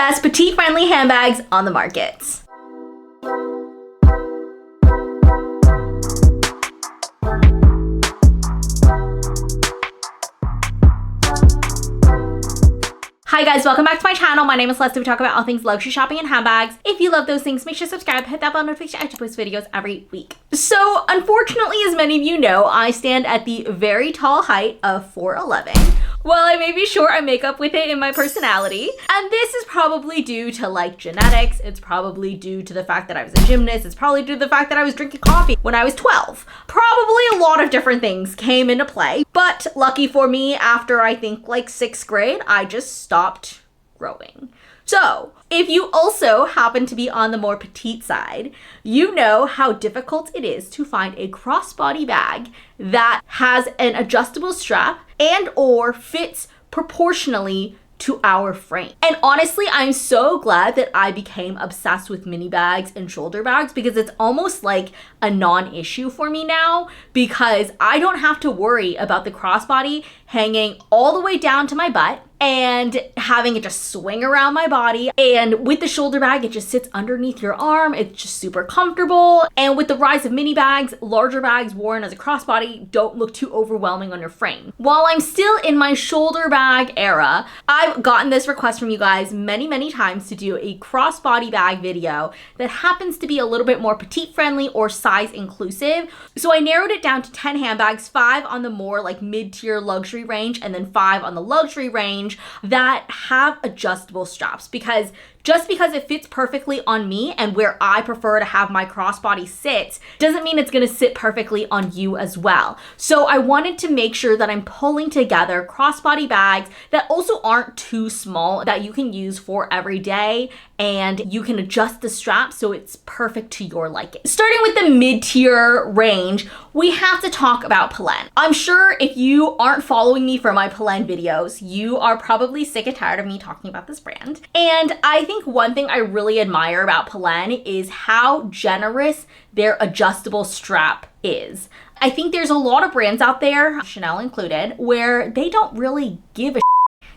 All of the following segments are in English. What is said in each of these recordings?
best petite-friendly handbags on the market. Hi guys, welcome back to my channel. My name is Celesta. We talk about all things luxury shopping and handbags. If you love those things, make sure to subscribe, hit that bell notification. I post videos every week. So unfortunately, as many of you know, I stand at the very tall height of 4'11". Well, I may be short, I make up with it in my personality. And this is probably due to like genetics. It's probably due to the fact that I was a gymnast. It's probably due to the fact that I was drinking coffee when I was 12. Probably a lot of different things came into play. But lucky for me, after I think like 6th grade, I just stopped growing. So if you also happen to be on the more petite side, you know how difficult it is to find a crossbody bag that has an adjustable strap and or fits proportionally to our frame. And honestly, I'm so glad that I became obsessed with mini bags and shoulder bags because it's almost like a non-issue for me now because I don't have to worry about the crossbody hanging all the way down to my butt and having it just swing around my body. And with the shoulder bag, it just sits underneath your arm. It's just super comfortable. And with the rise of mini bags, larger bags worn as a crossbody don't look too overwhelming on your frame. While I'm still in my shoulder bag era, I've gotten this request from you guys many, many times to do a crossbody bag video that happens to be a little bit more petite friendly or size inclusive. So I narrowed it down to 10 handbags, 5 on the more like mid-tier luxury range, and then 5 on the luxury range that have adjustable straps, because just because it fits perfectly on me and where I prefer to have my crossbody sit doesn't mean it's gonna sit perfectly on you as well. So I wanted to make sure that I'm pulling together crossbody bags that also aren't too small, that you can use for every day and you can adjust the strap so it's perfect to your liking. Starting with the mid-tier range, we have to talk about Petite. I'm sure if you aren't following me for my Petite videos, you are probably sick and tired of me talking about this brand. And I think one thing I really admire about Petite is how generous their adjustable strap is. I think there's a lot of brands out there, Chanel included, where they don't really give a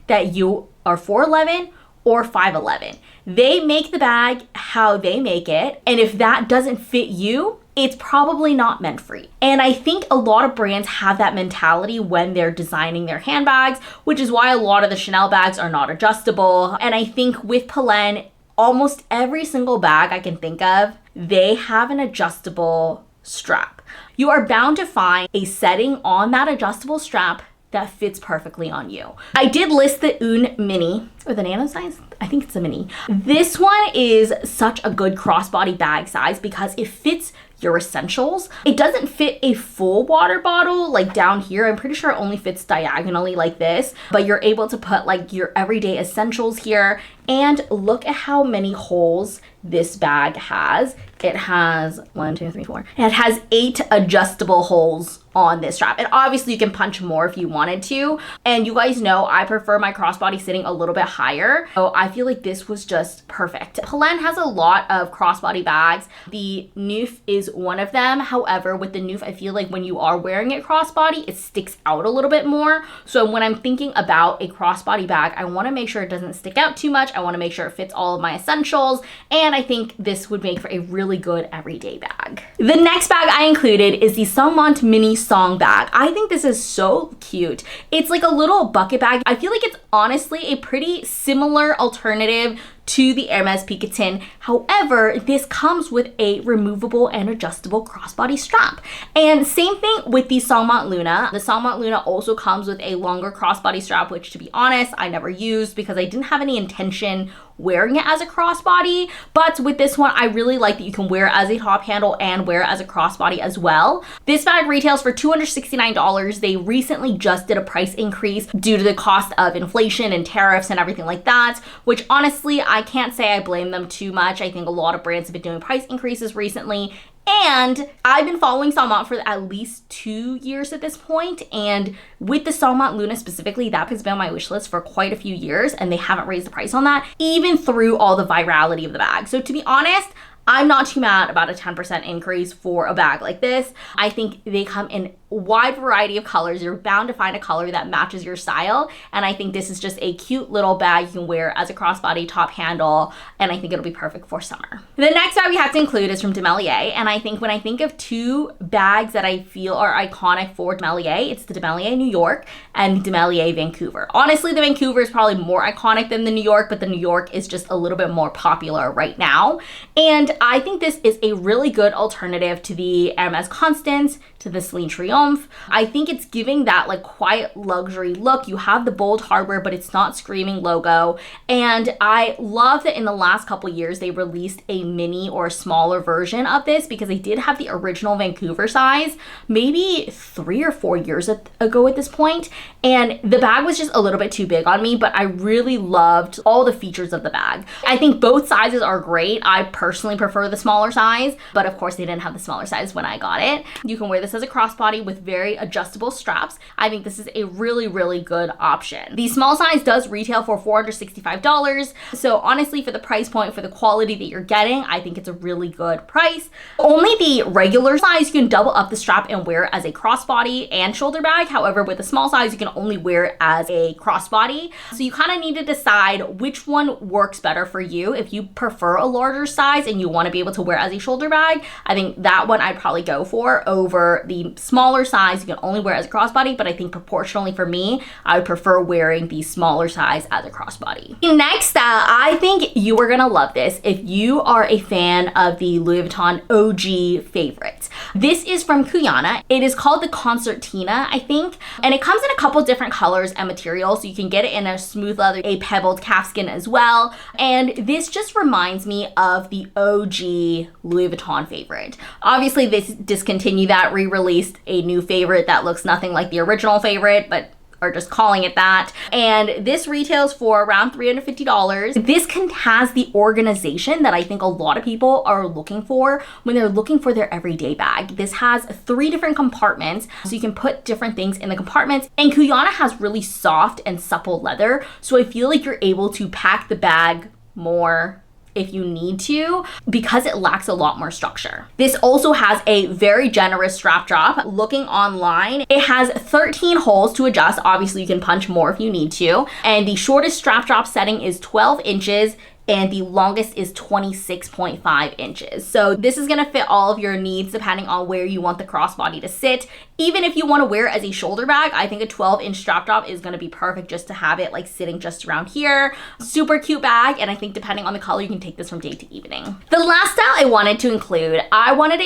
that you are 4'11" or 5'11". They make the bag how they make it, and if that doesn't fit you, it's probably not meant for you. And I think a lot of brands have that mentality when they're designing their handbags, which is why a lot of the Chanel bags are not adjustable. And I think with Petite, almost every single bag I can think of, they have an adjustable strap. You are bound to find a setting on that adjustable strap that fits perfectly on you. I did list the Une Mini, or the nano size, I think it's a mini. This one is such a good crossbody bag size because it fits your essentials. It doesn't fit a full water bottle like down here. I'm pretty sure it only fits diagonally like this, but you're able to put like your everyday essentials here. And look at how many holes this bag has. It has 1, 2, 3, 4. It has 8 adjustable holes on this strap. And obviously you can punch more if you wanted to. And you guys know I prefer my crossbody sitting a little bit higher. So I feel like this was just perfect. Petite has a lot of crossbody bags. The Noof is one of them. However, with the Noof, I feel like when you are wearing it crossbody, it sticks out a little bit more. So when I'm thinking about a crossbody bag, I want to make sure it doesn't stick out too much. I want to make sure it fits all of my essentials. And I think this would make for a really good everyday bag. The next bag I included is the Salmont Mini Song bag. I think this is so cute. It's like a little bucket bag. I feel like it's honestly a pretty similar alternative to the Hermes Petite. However, this comes with a removable and adjustable crossbody strap. And same thing with the Salmont Luna. The Salmont Luna also comes with a longer crossbody strap, which to be honest, I never used because I didn't have any intention wearing it as a crossbody. But with this one, I really like that you can wear it as a top handle and wear it as a crossbody as well. This bag retails for $269. They recently just did a price increase due to the cost of inflation and tariffs and everything like that, which honestly, I can't say I blame them too much. I think a lot of brands have been doing price increases recently. And I've been following Salmont for at least 2 years at this point. And with the Salmont Luna specifically, that has been on my wish list for quite a few years and they haven't raised the price on that, even through all the virality of the bag. So to be honest, I'm not too mad about a 10% increase for a bag like this. I think they come in wide variety of colors. You're bound to find a color that matches your style. And I think this is just a cute little bag you can wear as a crossbody top handle. And I think it'll be perfect for summer. The next bag we have to include is from Demelier. And I think when I think of two bags that I feel are iconic for Demelier, it's the Demelier New York and the Demelier Vancouver. Honestly, the Vancouver is probably more iconic than the New York, but the New York is just a little bit more popular right now. And I think this is a really good alternative to the Hermes Constance, to the Celine Triomphe. I think it's giving that like quiet luxury look. You have the bold hardware, but it's not screaming logo. And I love that in the last couple years, they released a mini or a smaller version of this, because they did have the original Vancouver size, maybe 3 or 4 years ago at this point. And the bag was just a little bit too big on me, but I really loved all the features of the bag. I think both sizes are great. I personally prefer the smaller size, but of course they didn't have the smaller size when I got it. You can wear this as a crossbody with very adjustable straps. I think this is a really, really good option. The small size does retail for $465. So honestly, for the price point, for the quality that you're getting, I think it's a really good price. Only the regular size, you can double up the strap and wear it as a crossbody and shoulder bag. However, with the small size, you can only wear it as a crossbody. So you kind of need to decide which one works better for you. If you prefer a larger size and you want to be able to wear it as a shoulder bag, I think that one I'd probably go for over the smaller size. You can only wear it as a crossbody, but I think proportionally for me, I would prefer wearing the smaller size as a crossbody. Next, I think you are gonna love this if you are a fan of the Louis Vuitton OG favorites. This is from Cuyana. It is called the Concertina, I think, and it comes in a couple different colors and materials. So you can get it in a smooth leather, a pebbled calfskin as well. And this just reminds me of the OG Louis Vuitton favorite. Obviously, they discontinued that, re-released a new favorite that looks nothing like the original favorite, but are just calling it that. And this retails for around $350. This has the organization that I think a lot of people are looking for when they're looking for their everyday bag. This has 3 different compartments, so you can put different things in the compartments. And Cuyana has really soft and supple leather, so I feel like you're able to pack the bag more if you need to, because it lacks a lot more structure. This also has a very generous strap drop. Looking online, it has 13 holes to adjust. Obviously, you can punch more if you need to. And the shortest strap drop setting is 12 inches. And the longest is 26.5 inches. So this is gonna fit all of your needs depending on where you want the crossbody to sit. Even if you wanna wear it as a shoulder bag, I think a 12-inch strap drop is gonna be perfect just to have it like sitting just around here. Super cute bag, and I think depending on the color, you can take this from day to evening. The last style I wanted to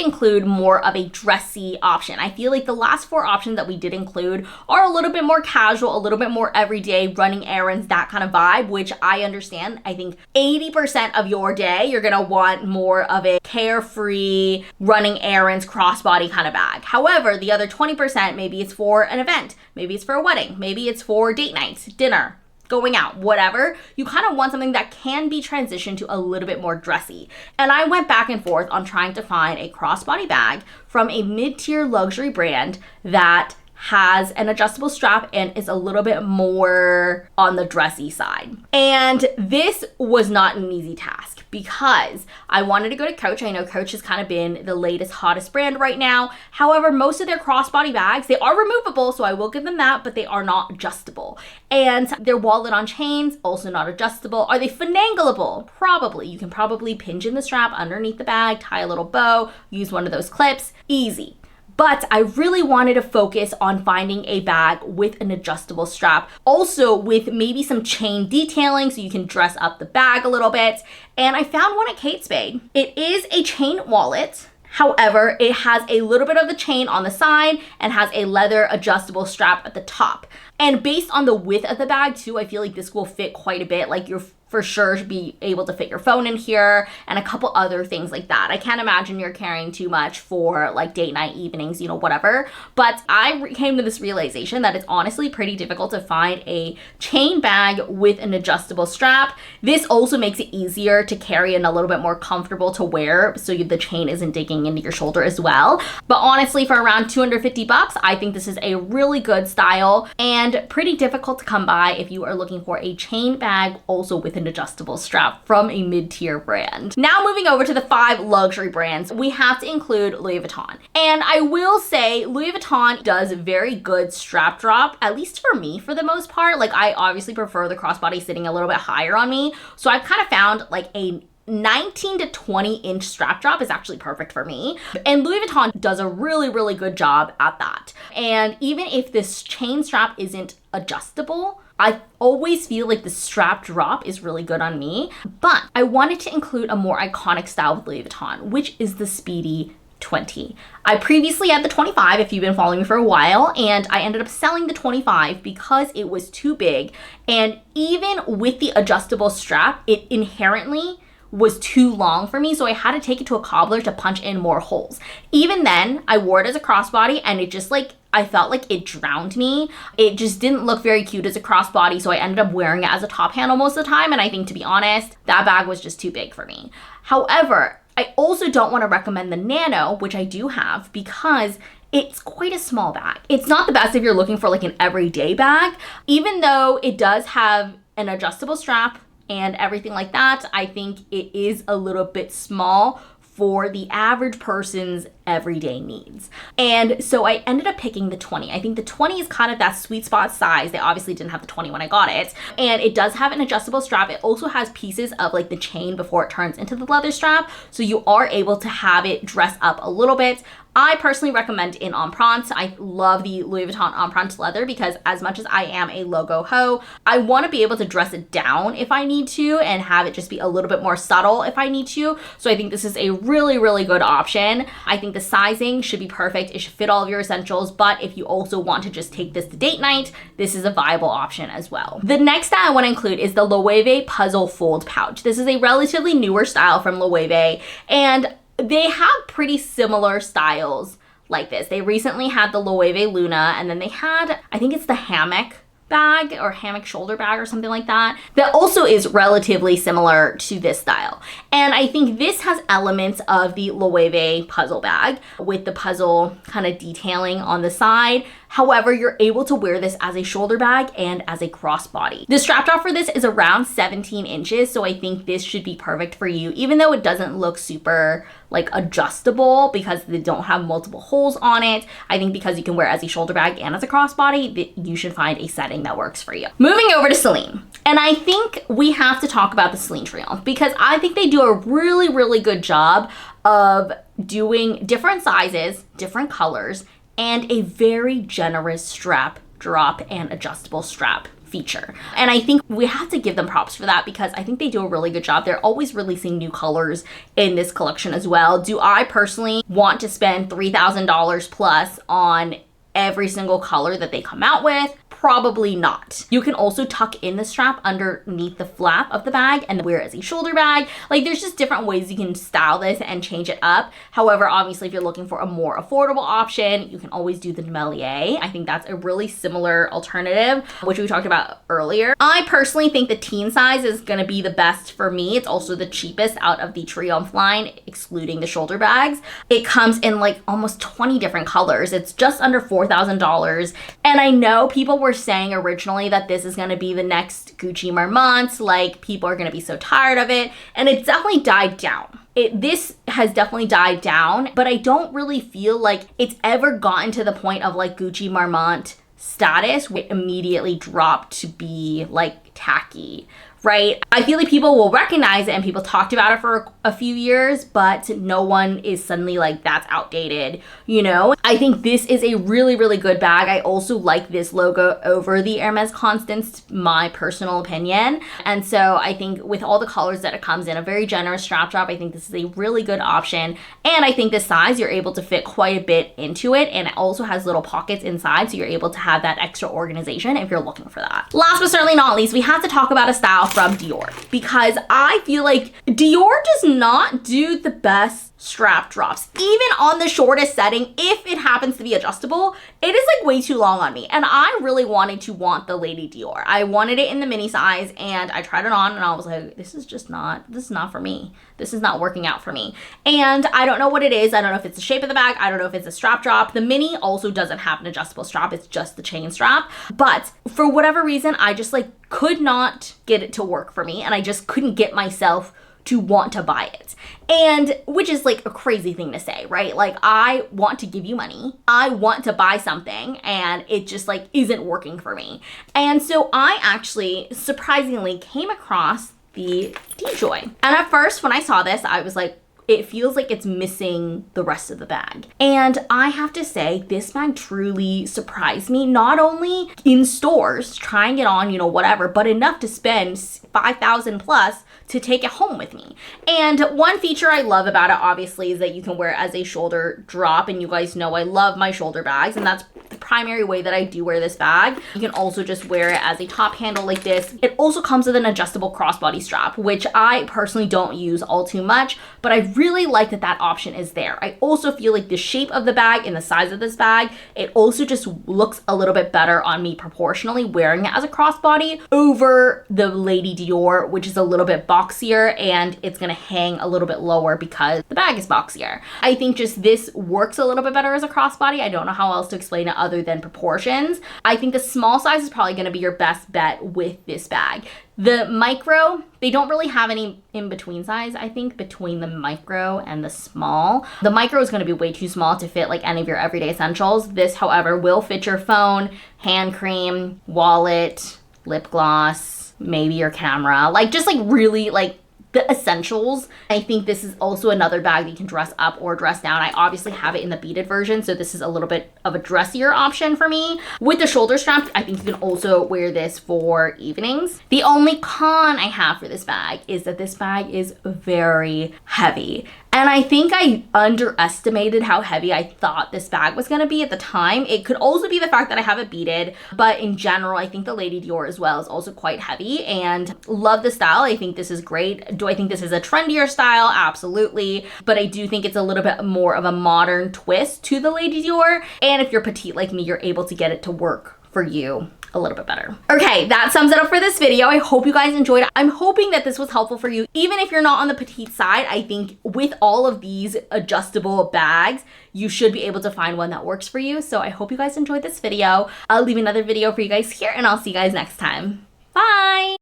include more of a dressy option. I feel like the last 4 options that we did include are a little bit more casual, a little bit more everyday, running errands, that kind of vibe, which I understand. I think 80% of your day, you're gonna want more of a carefree, running errands, crossbody kind of bag. However, the other 20%, maybe it's for an event, maybe it's for a wedding, maybe it's for date nights, dinner, going out, whatever. You kind of want something that can be transitioned to a little bit more dressy. And I went back and forth on trying to find a crossbody bag from a mid-tier luxury brand that has an adjustable strap and is a little bit more on the dressy side. And this was not an easy task because I wanted to go to Coach. I know Coach has kind of been the latest, hottest brand right now. However, most of their crossbody bags, they are removable, so I will give them that, but they are not adjustable. And their wallet on chains, also not adjustable. Are they finagleable? Probably. You can probably pinch in the strap underneath the bag, tie a little bow, use one of those clips, easy. But I really wanted to focus on finding a bag with an adjustable strap. Also with maybe some chain detailing so you can dress up the bag a little bit. And I found one at Kate Spade. It is a chain wallet. However, it has a little bit of the chain on the side and has a leather adjustable strap at the top. And based on the width of the bag too, I feel like this will fit quite a bit. Like you're for sure be able to fit your phone in here and a couple other things like that. I can't imagine you're carrying too much for like date night, evenings, you know, whatever. But I came to this realization that it's honestly pretty difficult to find a chain bag with an adjustable strap. This also makes it easier to carry and a little bit more comfortable to wear so the chain isn't digging into your shoulder as well. But honestly, for around $250, I think this is a really good style and pretty difficult to come by if you are looking for a chain bag also with an an adjustable strap from a mid-tier brand. Now moving over to the 5 luxury brands, we have to include Louis Vuitton. And I will say Louis Vuitton does very good strap drop, at least for me for the most part. Like I obviously prefer the crossbody sitting a little bit higher on me. So I've kind of found like a 19 to 20 inch strap drop is actually perfect for me. And Louis Vuitton does a really, really good job at that. And even if this chain strap isn't adjustable, I always feel like the strap drop is really good on me. But I wanted to include a more iconic style with Louis Vuitton, which is the Speedy 20. I previously had the 25 if you've been following me for a while, and I ended up selling the 25 because it was too big. And even with the adjustable strap, it inherently was too long for me, so I had to take it to a cobbler to punch in more holes. Even then, I wore it as a crossbody and it just like, I felt like it drowned me. It just didn't look very cute as a crossbody, so I ended up wearing it as a top handle most of the time, and I think, to be honest, that bag was just too big for me. However, I also don't want to recommend the Nano, which I do have, because it's quite a small bag. It's not the best if you're looking for like an everyday bag. Even though it does have an adjustable strap and everything like that, I think it is a little bit small for the average person's everyday needs. And so I ended up picking the 20. I think the 20 is kind of that sweet spot size. They obviously didn't have the 20 when I got it. And it does have an adjustable strap. It also has pieces of like the chain before it turns into the leather strap. So you are able to have it dress up a little bit. I personally recommend in Empreinte. I love the Louis Vuitton Empreinte leather because as much as I am a logo hoe, I want to be able to dress it down if I need to and have it just be a little bit more subtle if I need to. So I think this is a really, really good option. I think the sizing should be perfect. It should fit all of your essentials, but if you also want to just take this to date night, this is a viable option as well. The next style I want to include is the Loewe Puzzle Fold Pouch. This is a relatively newer style from Loewe, and they have pretty similar styles like this. They recently had the Loewe Luna, and then they had, I think it's the hammock bag or hammock shoulder bag or something like that, that also is relatively similar to this style. And I think this has elements of the Loewe puzzle bag with the puzzle kind of detailing on the side. However, you're able to wear this as a shoulder bag and as a crossbody. The strap drop for this is around 17 inches, so I think this should be perfect for you, even though it doesn't look super like adjustable because they don't have multiple holes on it. I think because you can wear it as a shoulder bag and as a crossbody, you should find a setting that works for you. Moving over to Celine. And I think we have to talk about the Celine Triomphe because I think they do a really, really good job of doing different sizes, different colors, and a very generous strap drop and adjustable strap feature. And I think we have to give them props for that because I think they do a really good job. They're always releasing new colors in this collection as well. Do I personally want to spend $3,000 plus on every single color that they come out with? Probably not. You can also tuck in the strap underneath the flap of the bag and wear it as a shoulder bag. Like there's just different ways you can style this and change it up. However, obviously if you're looking for a more affordable option, you can always do the Demelier. I think that's a really similar alternative, which we talked about earlier. I personally think the teen size is gonna be the best for me. It's also the cheapest out of the Triomphe line, excluding the shoulder bags. It comes in like almost 20 different colors. It's just under $4,000. And I know people were saying originally that this is going to be the next Gucci Marmont, like people are going to be so tired of it, and it's definitely died down. This has definitely died down, but I don't really feel like it's ever gotten to the point of like Gucci Marmont status where it immediately dropped to be like tacky, right? I feel like people will recognize it and people talked about it for a few years, but no one is suddenly like, that's outdated, you know? I think this is a really, really good bag. I also like this logo over the Hermes Constance, my personal opinion. And so I think with all the colors that it comes in, a very generous strap drop, I think this is a really good option. And I think the size, you're able to fit quite a bit into it. And it also has little pockets inside, so you're able to have that extra organization if you're looking for that. Last but certainly not least, we have to talk about a style from Dior because I feel like Dior does not do the best strap drops. Even on the shortest setting, if it happens to be adjustable, it is like way too long on me. And I really wanted to want the Lady Dior. I wanted it in the mini size and I tried it on and I was like, this is not for me. This is not working out for me. And I don't know what it is. I don't know if it's the shape of the bag. I don't know if it's a strap drop. The mini also doesn't have an adjustable strap. It's just the chain strap. But for whatever reason, I just like could not get it to work for me, and I just couldn't get myself to want to buy it. And which is like a crazy thing to say, right? Like, I want to give you money, I want to buy something, and it just like isn't working for me. And so I actually surprisingly came across the DJoy. And at first when I saw this, I was like, it feels like it's missing the rest of the bag. And I have to say, this bag truly surprised me, not only in stores, trying it on, you know, whatever, but enough to spend $5,000 plus to take it home with me. And one feature I love about it, obviously, is that you can wear it as a shoulder drop. And you guys know I love my shoulder bags, and that's the primary way that I do wear this bag. You can also just wear it as a top handle like this. It also comes with an adjustable crossbody strap, which I personally don't use all too much, but I really like that that option is there. I also feel like the shape of the bag and the size of this bag, it also just looks a little bit better on me proportionally wearing it as a crossbody over the Lady Dior, which is a little bit boxier, and it's gonna hang a little bit lower because the bag is boxier. I think just this works a little bit better as a crossbody. I don't know how else to explain it other than proportions. I think the small size is probably gonna be your best bet with this bag. The micro, they don't really have any in-between size, I think, between the micro and the small. The micro is going to be way too small to fit like any of your everyday essentials. This, however, will fit your phone, hand cream, wallet, lip gloss, maybe your camera, like just like really like the essentials. I think this is also another bag that you can dress up or dress down. I obviously have it in the beaded version, so this is a little bit of a dressier option for me. With the shoulder straps, I think you can also wear this for evenings. The only con I have for this bag is that this bag is very heavy. And I think I underestimated how heavy I thought this bag was gonna be at the time. It could also be the fact that I have it beaded, but in general, I think the Lady Dior as well is also quite heavy, and love the style. I think this is great. Do I think this is a trendier style? Absolutely. But I do think it's a little bit more of a modern twist to the Lady Dior. And if you're petite like me, you're able to get it to work for you a little bit better. Okay, that sums it up for this video. I hope you guys enjoyed it. I'm hoping that this was helpful for you. Even if you're not on the petite side, I think with all of these adjustable bags, you should be able to find one that works for you. So I hope you guys enjoyed this video. I'll leave another video for you guys here, and I'll see you guys next time. Bye!